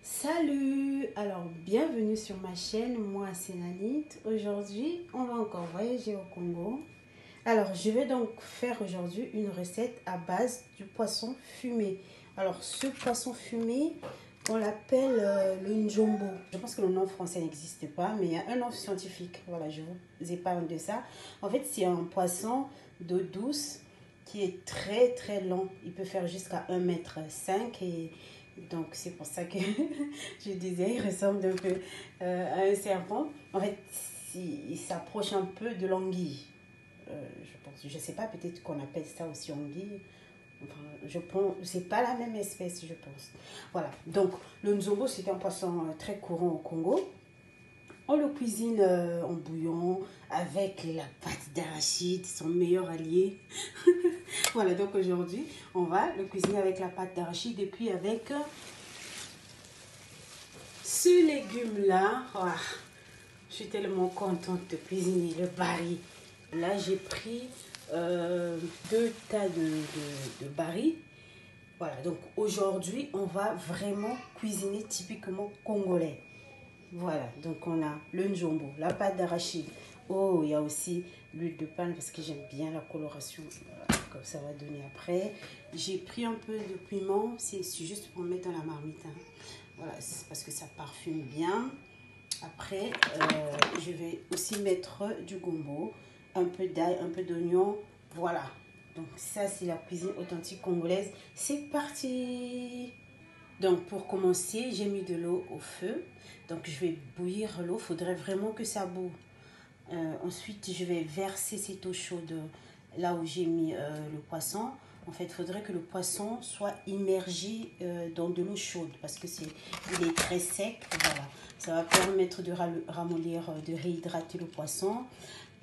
Salut! Alors, bienvenue sur ma chaîne, moi c'est Nanit. Aujourd'hui, on va encore voyager au Congo. Alors, je vais donc faire aujourd'hui une recette à base du poisson fumé. Alors, ce poisson fumé, on l'appelle le njombo. Je pense que le nom français n'existe pas, mais il y a un nom scientifique. Voilà, je vous épargne de ça. En fait, c'est un poisson d'eau douce qui est très très long. Il peut faire jusqu'à 1,5 m et donc c'est pour ça que je disais, il ressemble un peu à un serpent. En fait, il s'approche un peu de l'anguille. Je pense, je sais pas, peut-être qu'on appelle ça aussi anguille. Enfin, je pense, c'est pas la même espèce, je pense. Voilà. Donc le nzombo, c'est un poisson très courant au Congo. On le cuisine en bouillon avec la pâte d'arachide, son meilleur allié. Voilà, donc aujourd'hui, on va le cuisiner avec la pâte d'arachide et puis avec ce légume-là. Oh, je suis tellement contente de cuisiner le bari. Là, j'ai pris 2 tas de bari. Voilà, donc aujourd'hui, on va vraiment cuisiner typiquement congolais. Voilà, donc on a le njombo, la pâte d'arachide. Oh, il y a aussi l'huile de palme parce que j'aime bien la coloration comme ça va donner après. J'ai pris un peu de piment, c'est juste pour mettre dans la marmite. Hein. Voilà, c'est parce que ça parfume bien. Après, je vais aussi mettre du gombo, un peu d'ail, un peu d'oignon. Voilà, donc ça c'est la cuisine authentique congolaise. C'est parti! Donc pour commencer, j'ai mis de l'eau au feu. Donc je vais bouillir l'eau. Il faudrait vraiment que ça boue. Ensuite, je vais verser cette eau chaude là où j'ai mis le poisson. En fait, il faudrait que le poisson soit immergé dans de l'eau chaude parce que il est très sec. Voilà. Ça va permettre de ramollir, de réhydrater le poisson.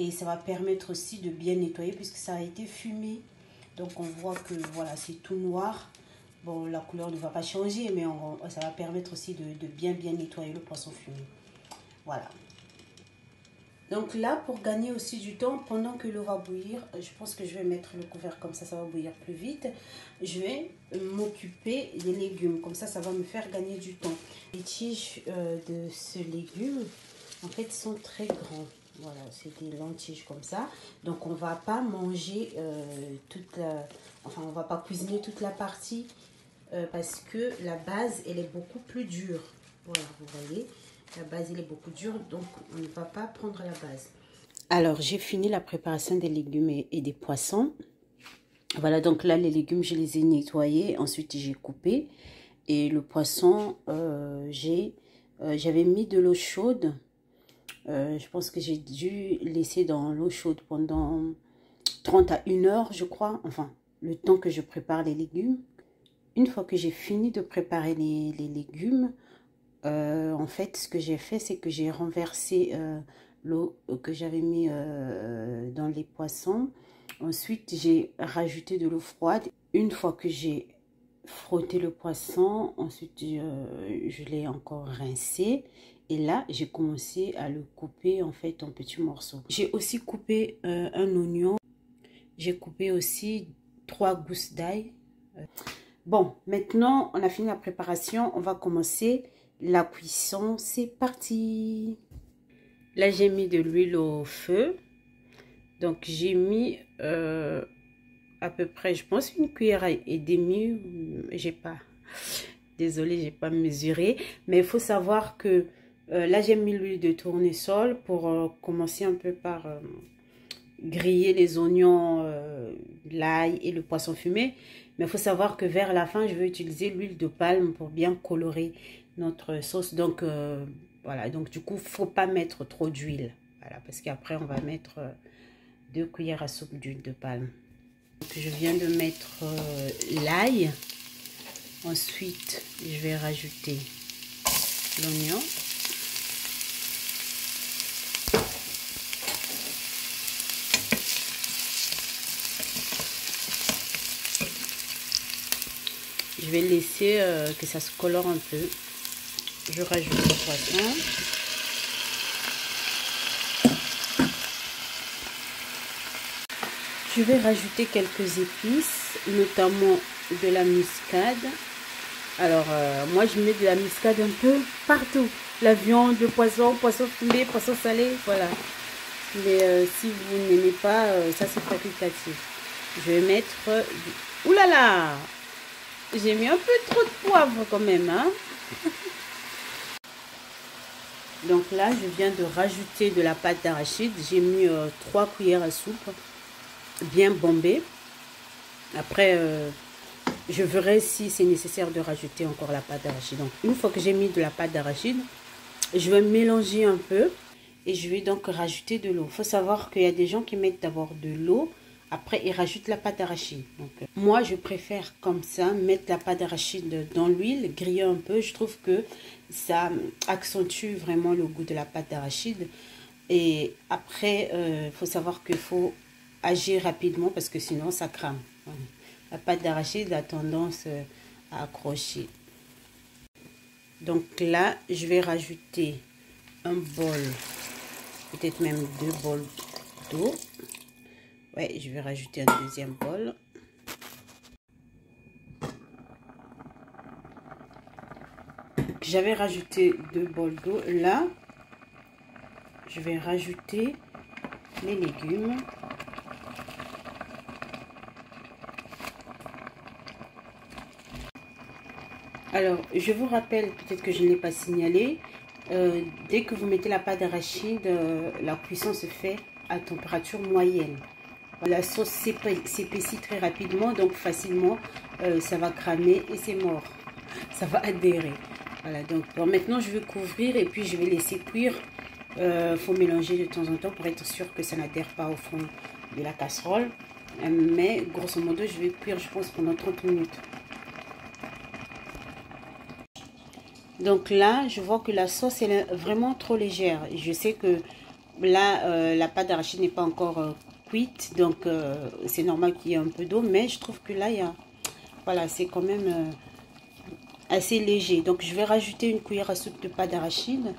Et ça va permettre aussi de bien nettoyer puisque ça a été fumé. Donc on voit que voilà, c'est tout noir. Bon, la couleur ne va pas changer, mais ça va permettre aussi de bien nettoyer le poisson fumé. Voilà. Donc là, pour gagner aussi du temps, pendant que l'eau va bouillir, je pense que je vais mettre le couvert comme ça va bouillir plus vite. Je vais m'occuper des légumes, comme ça va me faire gagner du temps. Les tiges de ce légume, en fait, sont très grands. Voilà, c'est des longues tiges comme ça. Donc, on ne va pas manger on va pas cuisiner toute la partie parce que la base, elle est beaucoup plus dure. Voilà, vous voyez. La base, elle est beaucoup dure, donc on ne va pas prendre la base. Alors, j'ai fini la préparation des légumes et des poissons. Voilà, donc là, les légumes, je les ai nettoyés. Ensuite, j'ai coupé. Et le poisson, j'avais mis de l'eau chaude. Je pense que j'ai dû laisser dans l'eau chaude pendant 30 à 1 heure, je crois. Enfin, le temps que je prépare les légumes. Une fois que j'ai fini de préparer les légumes, en fait, ce que j'ai fait, c'est que j'ai renversé l'eau que j'avais mis dans les poissons. Ensuite, j'ai rajouté de l'eau froide. Une fois que j'ai frotté le poisson, ensuite, je l'ai encore rincé. Et là, j'ai commencé à le couper en fait en petits morceaux. J'ai aussi coupé un oignon. J'ai coupé aussi 3 gousses d'ail. Bon, maintenant, on a fini la préparation. On va commencer la cuisson. C'est parti. Là, j'ai mis de l'huile au feu. Donc, j'ai mis à peu près, je pense, 1 cuillère et demie. J'ai pas... Désolée, j'ai pas mesuré. Mais il faut savoir que là, j'ai mis l'huile de tournesol pour commencer un peu par griller les oignons, l'ail et le poisson fumé. Mais il faut savoir que vers la fin, je vais utiliser l'huile de palme pour bien colorer notre sauce. Donc, voilà. Donc, du coup, il ne faut pas mettre trop d'huile. Voilà, parce qu'après, on va mettre 2 cuillères à soupe d'huile de palme. Donc, je viens de mettre l'ail. Ensuite, je vais rajouter l'oignon. Je vais laisser que ça se colore un peu. Je rajoute le poisson. Je vais rajouter quelques épices, notamment de la muscade. Alors, moi, je mets de la muscade un peu partout. La viande, le poisson, poisson fumé, poisson salé, voilà. Mais si vous n'aimez pas, ça c'est facultatif. Je vais mettre Ouh là là! J'ai mis un peu trop de poivre quand même, hein. Donc là, je viens de rajouter de la pâte d'arachide. J'ai mis 3 cuillères à soupe, bien bombée. Après, je verrai si c'est nécessaire de rajouter encore la pâte d'arachide. Donc, une fois que j'ai mis de la pâte d'arachide, je vais mélanger un peu et je vais donc rajouter de l'eau. Il faut savoir qu'il y a des gens qui mettent d'abord de l'eau, après ils rajoutent la pâte d'arachide. Donc, moi, je préfère comme ça, mettre la pâte d'arachide dans l'huile, griller un peu. Je trouve que ça accentue vraiment le goût de la pâte d'arachide. Et après, il faut savoir qu'il faut agir rapidement parce que sinon ça crame. La pâte d'arachide a tendance à accrocher. Donc là, je vais rajouter un bol, peut-être même 2 bols d'eau. Ouais, je vais rajouter un deuxième bol. J'avais rajouté 2 bols d'eau. Là, je vais rajouter les légumes. Alors, je vous rappelle, peut-être que je ne l'ai pas signalé, dès que vous mettez la pâte d'arachide, la cuisson se fait à température moyenne. La sauce s'épaissit très rapidement, donc facilement, ça va cramer et c'est mort. Ça va adhérer. Voilà, donc bon, maintenant je vais couvrir et puis je vais laisser cuire. Faut mélanger de temps en temps pour être sûr que ça n'adhère pas au fond de la casserole. Mais grosso modo, je vais cuire, je pense, pendant 30 minutes. Donc là, je vois que la sauce est vraiment trop légère. Je sais que là, la pâte d'arachide n'est pas encore cuite. Donc, c'est normal qu'il y ait un peu d'eau. Mais je trouve que là, il y a, voilà, c'est quand même assez léger. Donc, je vais rajouter une cuillère à soupe de pâte d'arachide.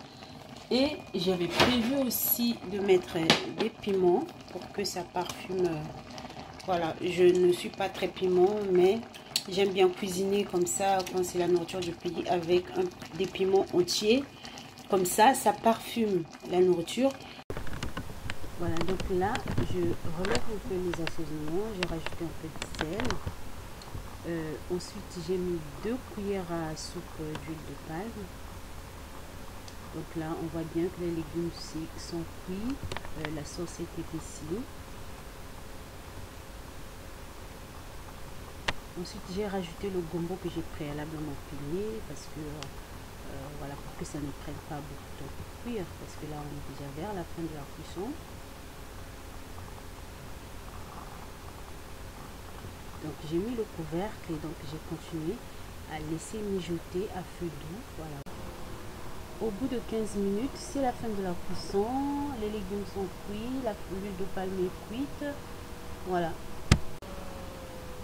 Et j'avais prévu aussi de mettre des piments pour que ça parfume. Voilà, je ne suis pas très piment, mais j'aime bien cuisiner comme ça quand c'est la nourriture du pays avec des piments entiers. Comme ça, ça parfume la nourriture. Voilà, donc là, je relève un peu les assaisonnements. J'ai rajouté un peu de sel. Ensuite, j'ai mis 2 cuillères à soupe d'huile de palme. Donc là, on voit bien que les légumes sont cuits. La sauce est épaissie. Ensuite, j'ai rajouté le gombo que j'ai préalablement pilé parce que voilà, pour que ça ne prenne pas beaucoup de temps pour cuire, parce que là on est déjà vers la fin de la cuisson. Donc j'ai mis le couvercle et donc j'ai continué à laisser mijoter à feu doux. Voilà. Au bout de 15 minutes, c'est la fin de la cuisson, les légumes sont cuits, l'huile de palme est cuite. Voilà.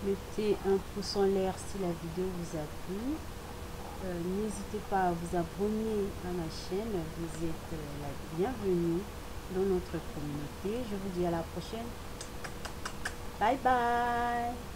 Mettez un pouce en l'air si la vidéo vous a plu. N'hésitez pas à vous abonner à ma chaîne. Vous êtes la bienvenue dans notre communauté. Je vous dis à la prochaine. Bye bye.